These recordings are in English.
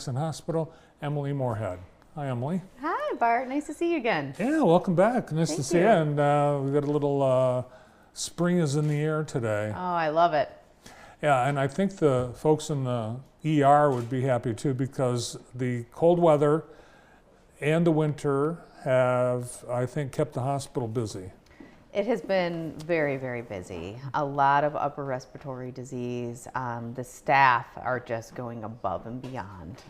Hospital, Emily Moorhead. Hi, Emily. Hi, Bart. Nice to see you again. Yeah, welcome back. Nice to see you. And we got a little spring is in the air today. Oh, I love it. Yeah, and I think the folks in the ER would be happy too because the cold weather and the winter have, I think, kept the hospital busy. It has been very, very busy. A lot of upper respiratory disease. The staff are just going above and beyond.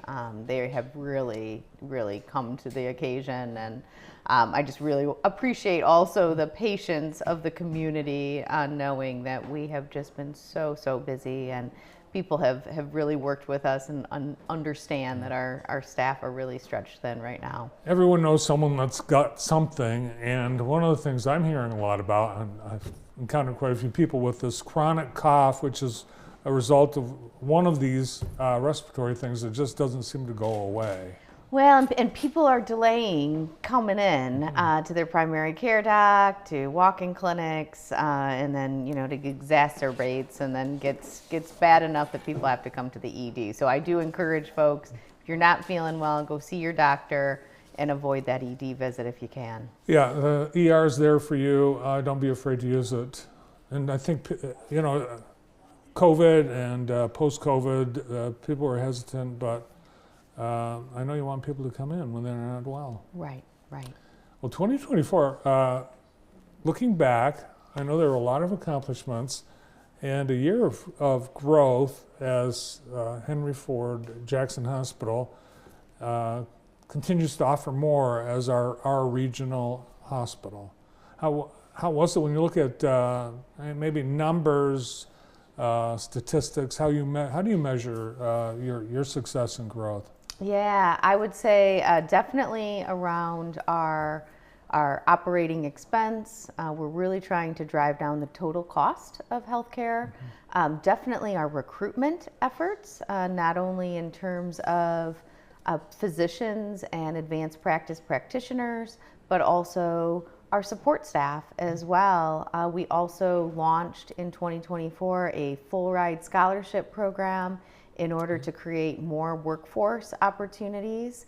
They have really, really come to the occasion, and I just really appreciate also the patience of the community knowing that we have just been so busy, and people have really worked with us and understand that our staff are really stretched thin right now. Everyone knows someone that's got something, and one of the things I'm hearing a lot about, and I've encountered quite a few people with this chronic cough, which is a result of one of these respiratory things that just doesn't seem to go away. Well, and people are delaying coming in to their primary care doc, to walk-in clinics, and then, you know, it exacerbates and then gets bad enough that people have to come to the ED. So I do encourage folks, if you're not feeling well, go see your doctor and avoid that ED visit if you can. Yeah, the ER is there for you. Don't be afraid to use it. And I think, you know, COVID and post-COVID, people are hesitant, but I know you want people to come in when they're not well. Right. Well, 2024, looking back, I know there were a lot of accomplishments and a year of growth as Henry Ford Jackson Hospital continues to offer more as our regional hospital. How was it when you look at maybe numbers, statistics? How do you measure your success and growth? Yeah, I would say definitely around our operating expense. We're really trying to drive down the total cost of healthcare. Definitely our recruitment efforts, not only in terms of physicians and advanced practice practitioners, but also our support staff as well. We also launched in 2024 a full ride scholarship program in order to create more workforce opportunities.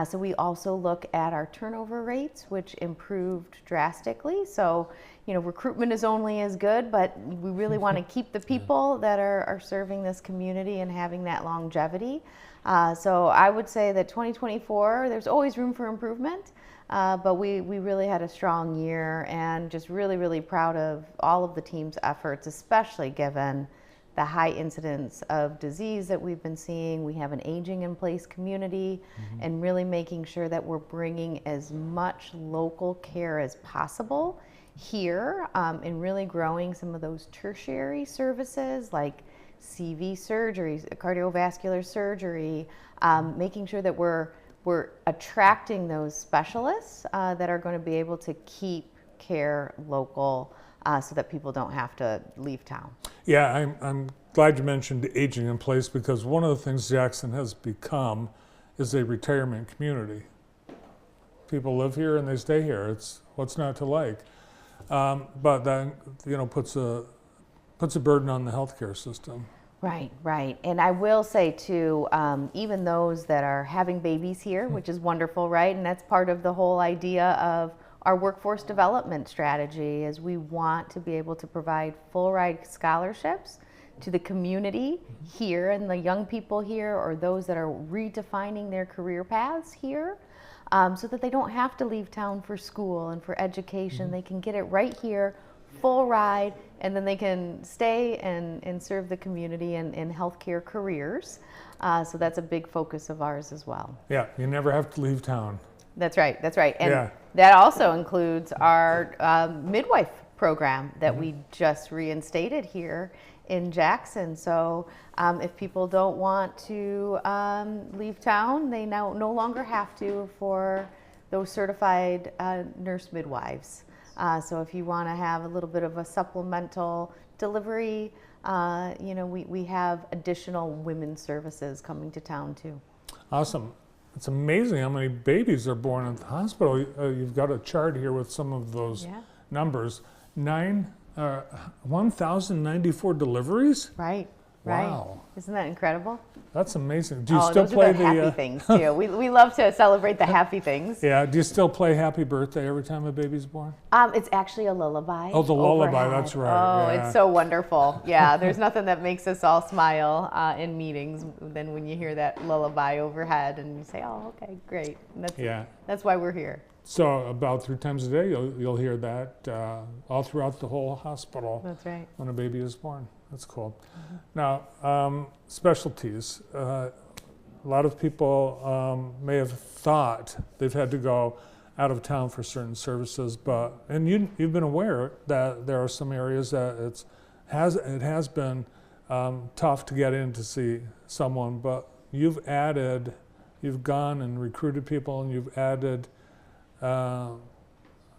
So we also look at our turnover rates, which improved drastically. So, you know, recruitment is only as good, but we really want to keep the people that are serving this community and having that longevity. So I would say that 2024, there's always room for improvement, but we really had a strong year, and just really, really proud of all of the team's efforts, especially given the high incidence of disease that we've been seeing. We have an aging in place community, and really making sure that we're bringing as much local care as possible here, and really growing some of those tertiary services like CV surgery, cardiovascular surgery, making sure that we're attracting those specialists that are going to be able to keep care local, so that people don't have to leave town. Yeah, I'm glad you mentioned aging in place, because one of the things Jackson has become is a retirement community. People live here and they stay here. It's what's not to like. But that, you know, puts a burden on the healthcare system. Right. And I will say too, even those that are having babies here, which is wonderful, right? And that's part of the whole idea of our workforce development strategy, is we want to be able to provide full ride scholarships to the community here and the young people here, or those that are redefining their career paths here, so that they don't have to leave town for school and for education. They can get it right here, full ride, and then they can stay and serve the community in healthcare careers. So that's a big focus of ours as well. Yeah, you never have to leave town. That's right. And that also includes our midwife program that we just reinstated here in Jackson. So if people don't want to leave town, they now no longer have to for those certified nurse midwives. So if you want to have a little bit of a supplemental delivery, you know, we have additional women's services coming to town too. Awesome. It's amazing how many babies are born at the hospital. You've got a chart here with some of those numbers. 1,094 deliveries? Right. right? Wow. Isn't that incredible? That's amazing. Do you Oh, still those play are the happy things too. We love to celebrate the happy things. Yeah, do you still play Happy Birthday every time a baby's born? It's actually a lullaby. Oh, the lullaby, overhead. that's right. Oh, Yeah. it's so wonderful. Yeah, there's nothing that makes us all smile in meetings than when you hear that lullaby overhead and you say, oh, okay, great. And that's why we're here. So about 3 times a day, you'll hear that all throughout the whole hospital. That's right. When a baby is born. That's cool. Now, specialties. A lot of people may have thought they've had to go out of town for certain services, and you've been aware that there are some areas that it has been tough to get in to see someone, but you've gone and recruited people, and you've added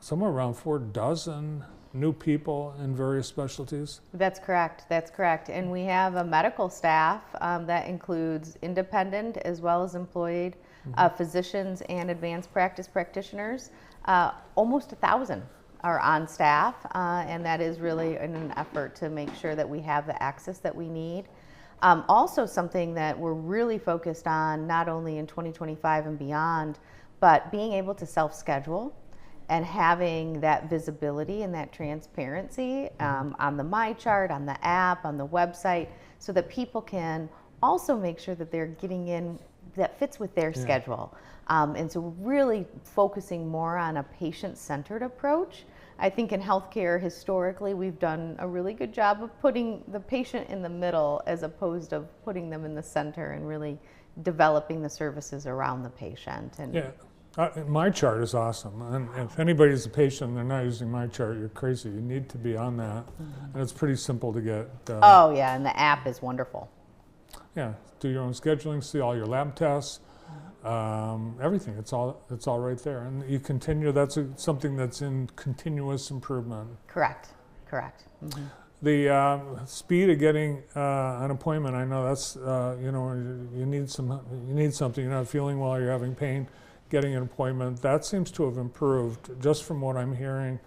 somewhere around 4 dozen new people in various specialties? That's correct. That's correct. And we have a medical staff that includes independent as well as employed physicians and advanced practice practitioners. Almost 1,000 are on staff, and that is really in an effort to make sure that we have the access that we need. Also something that we're really focused on, not only in 2025 and beyond, but being able to self-schedule and having that visibility and that transparency on the MyChart, on the app, on the website, so that people can also make sure that they're getting in that fits with their schedule. And so really focusing more on a patient-centered approach. I think in healthcare, historically, we've done a really good job of putting the patient in the middle as opposed to putting them in the center and really developing the services around the patient. And MyChart is awesome, and if anybody's a patient and they're not using MyChart, you're crazy. You need to be on that, and it's pretty simple to get. Oh yeah, and the app is wonderful. Yeah, do your own scheduling, see all your lab tests, everything. It's all right there, and you continue. That's something that's in continuous improvement. Correct. Mm-hmm. The speed of getting an appointment. I know that's you need something. You're not feeling well. You're having pain. Getting an appointment, that seems to have improved just from what I'm hearing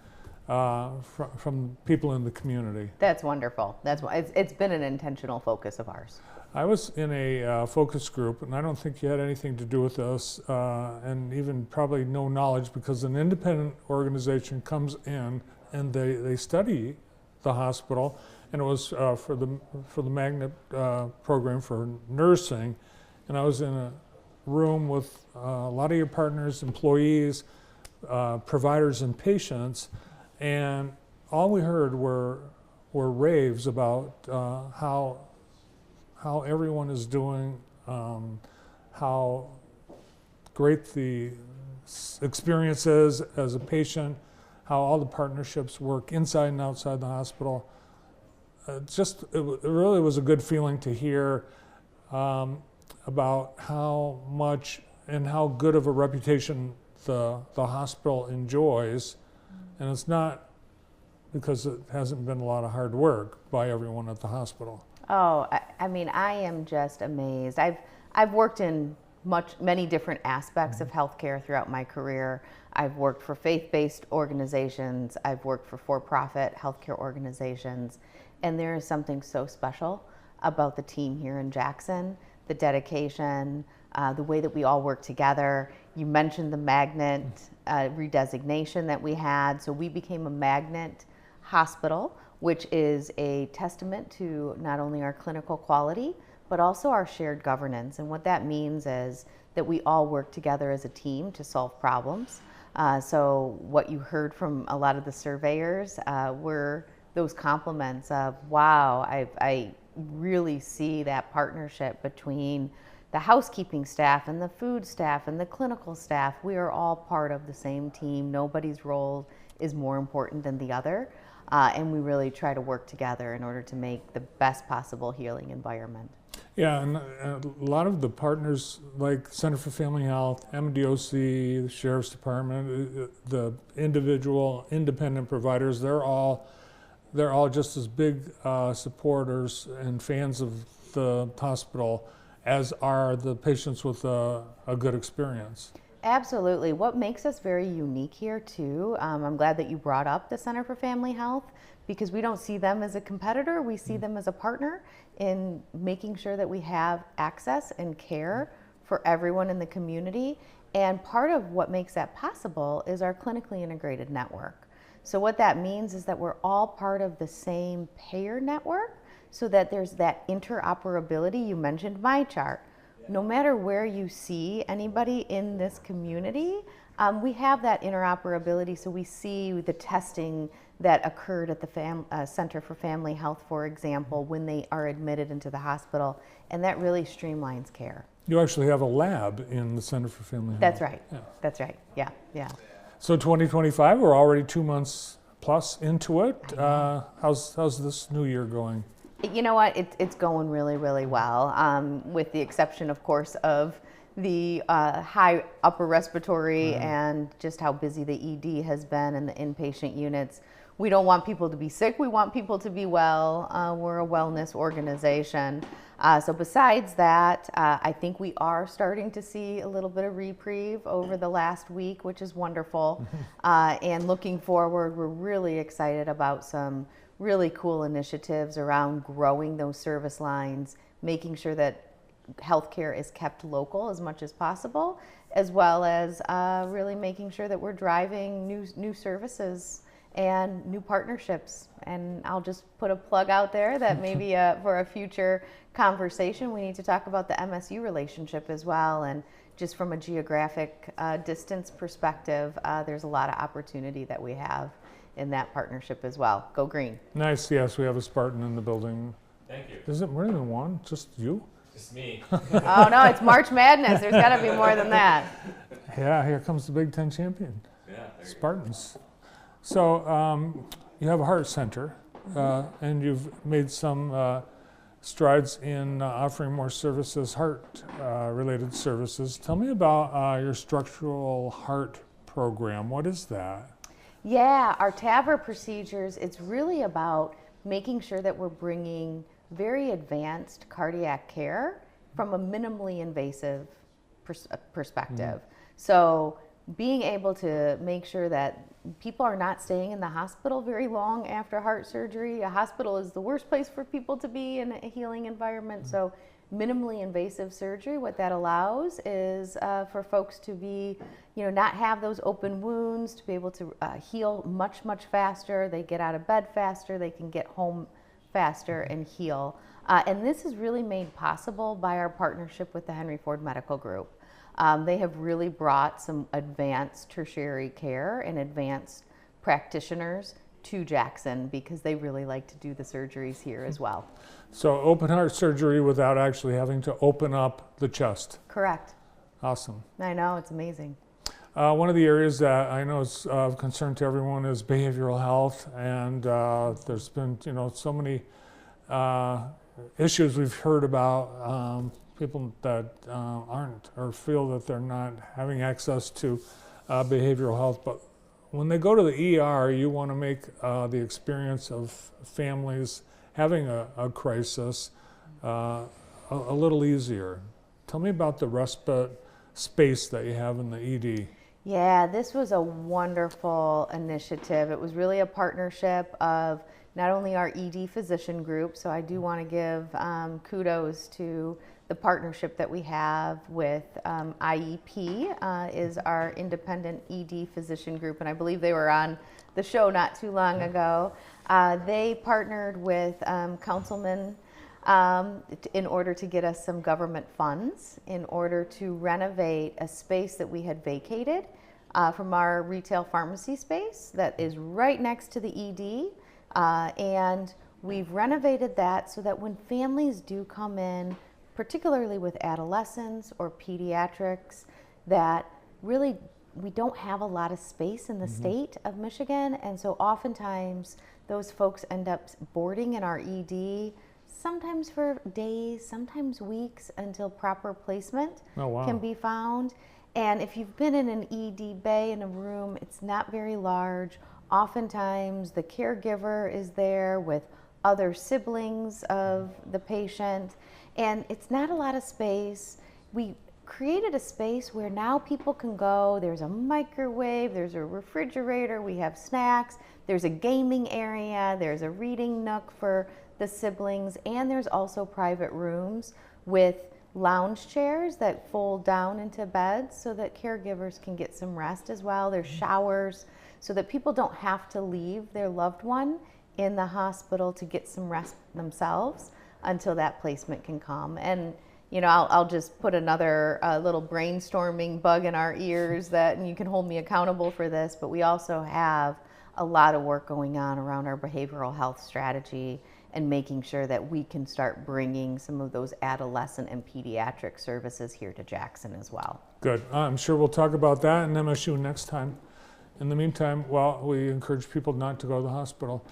from people in the community. That's wonderful. It's been an intentional focus of ours. I was in a focus group, and I don't think you had anything to do with this, and even probably no knowledge, because an independent organization comes in and they study the hospital, and it was for the magnet program for nursing, and I was in a room with a lot of your partners, employees, providers, and patients, and all we heard were raves about how everyone is doing, how great the experience is as a patient, how all the partnerships work inside and outside the hospital. It really was a good feeling to hear about how much and how good of a reputation the hospital enjoys, and it's not because it hasn't been a lot of hard work by everyone at the hospital. Oh, I mean, I am just amazed. I've worked in many different aspects of healthcare throughout my career. I've worked for faith-based organizations. I've worked for for-profit healthcare organizations, and there is something so special about the team here in Jackson. The dedication, the way that we all work together. You mentioned the magnet redesignation that we had. So we became a magnet hospital, which is a testament to not only our clinical quality, but also our shared governance. And what that means is that we all work together as a team to solve problems. So what you heard from a lot of the surveyors were those compliments of, wow, I really see that partnership between the housekeeping staff and the food staff and the clinical staff. We are all part of the same team. Nobody's role is more important than the other. And we really try to work together in order to make the best possible healing environment. Yeah, and a lot of the partners like Center for Family Health, MDOC, the Sheriff's Department, the individual independent providers, they're all just as big supporters and fans of the hospital as are the patients with a good experience. Absolutely. What makes us very unique here too, I'm glad that you brought up the Center for Family Health, because we don't see them as a competitor, we see them as a partner in making sure that we have access and care for everyone in the community. And part of what makes that possible is our clinically integrated network. So what that means is that we're all part of the same payer network, so that there's that interoperability. You mentioned my chart. No matter where you see anybody in this community, we have that interoperability, so we see the testing that occurred at the Center for Family Health, for example, when they are admitted into the hospital, and that really streamlines care. You actually have a lab in the Center for Family Health. That's right. Yeah. That's right. Yeah, yeah. So 2025, we're already 2 months plus into it. How's this new year going? You know what? It's going really, really well, with the exception, of course, of the high upper respiratory and just how busy the ED has been and the inpatient units. We don't want people to be sick. We want people to be well. We're a wellness organization. So besides that, I think we are starting to see a little bit of reprieve over the last week, which is wonderful. And looking forward, we're really excited about some really cool initiatives around growing those service lines, making sure that healthcare is kept local as much as possible, as well as really making sure that we're driving new services and new partnerships. And I'll just put a plug out there that maybe for a future conversation, we need to talk about the MSU relationship as well. And just from a geographic distance perspective, there's a lot of opportunity that we have in that partnership as well. Go green. Nice. Yes, we have a Spartan in the building. Thank you. Is it more than one? Just you? Just me. Oh no, it's March Madness. There's got to be more than that. Yeah, here comes the Big Ten champion, Yeah, there you go. Spartans. So you have a heart center, and you've made some strides in offering more services, heart-related services. Tell me about your structural heart program. What is that? Yeah, our TAVR procedures, it's really about making sure that we're bringing very advanced cardiac care from a minimally invasive perspective. So being able to make sure that people are not staying in the hospital very long after heart surgery. A hospital is the worst place for people to be in a healing environment. So minimally invasive surgery, what that allows is for folks to be, not have those open wounds, to be able to heal much, much faster. They get out of bed faster, they can get home faster and heal. And this is really made possible by our partnership with the Henry Ford Medical Group. They have really brought some advanced tertiary care and advanced practitioners to Jackson because they really like to do the surgeries here as well. So open heart surgery without actually having to open up the chest. Correct. Awesome. I know, it's amazing. One of the areas that I know is of concern to everyone is behavioral health, and there's been so many issues we've heard about, people that aren't or feel that they're not having access to behavioral health. But when they go to the ER, you want to make the experience of families having a crisis a little easier. Tell me about the respite space that you have in the ED. Yeah, this was a wonderful initiative. It was really a partnership of not only our ED physician group, so I do want to give kudos to the partnership that we have with IEP, is our independent ED physician group, and I believe they were on the show not too long ago. They partnered with Councilman in order to get us some government funds in order to renovate a space that we had vacated from our retail pharmacy space that is right next to the ED. And we've renovated that so that when families do come in, particularly with adolescents or pediatrics, that really we don't have a lot of space in the state of Michigan. And so oftentimes those folks end up boarding in our ED, sometimes for days, sometimes weeks, until proper placement can be found. And if you've been in an ED bay in a room, it's not very large. Oftentimes the caregiver is there with other siblings of the patient, and it's not a lot of space. We created a space where now people can go. There's a microwave, there's a refrigerator, we have snacks, there's a gaming area, there's a reading nook for the siblings, and there's also private rooms with lounge chairs that fold down into beds so that caregivers can get some rest as well. There's showers so that people don't have to leave their loved one in the hospital to get some rest themselves until that placement can come. And you know, I'll just put another little brainstorming bug in our ears that, and you can hold me accountable for this, but we also have a lot of work going on around our behavioral health strategy and making sure that we can start bringing some of those adolescent and pediatric services here to Jackson as well. Good. I'm sure we'll talk about that in MSU next time. In the meantime, well, we encourage people not to go to the hospital.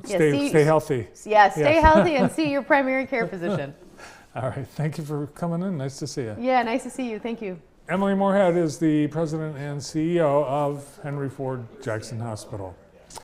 Stay healthy. Yeah, stay healthy and see your primary care physician. All right. Thank you for coming in. Nice to see you. Yeah, nice to see you. Thank you. Emily Moorhead is the president and CEO of Henry Ford Jackson Hospital.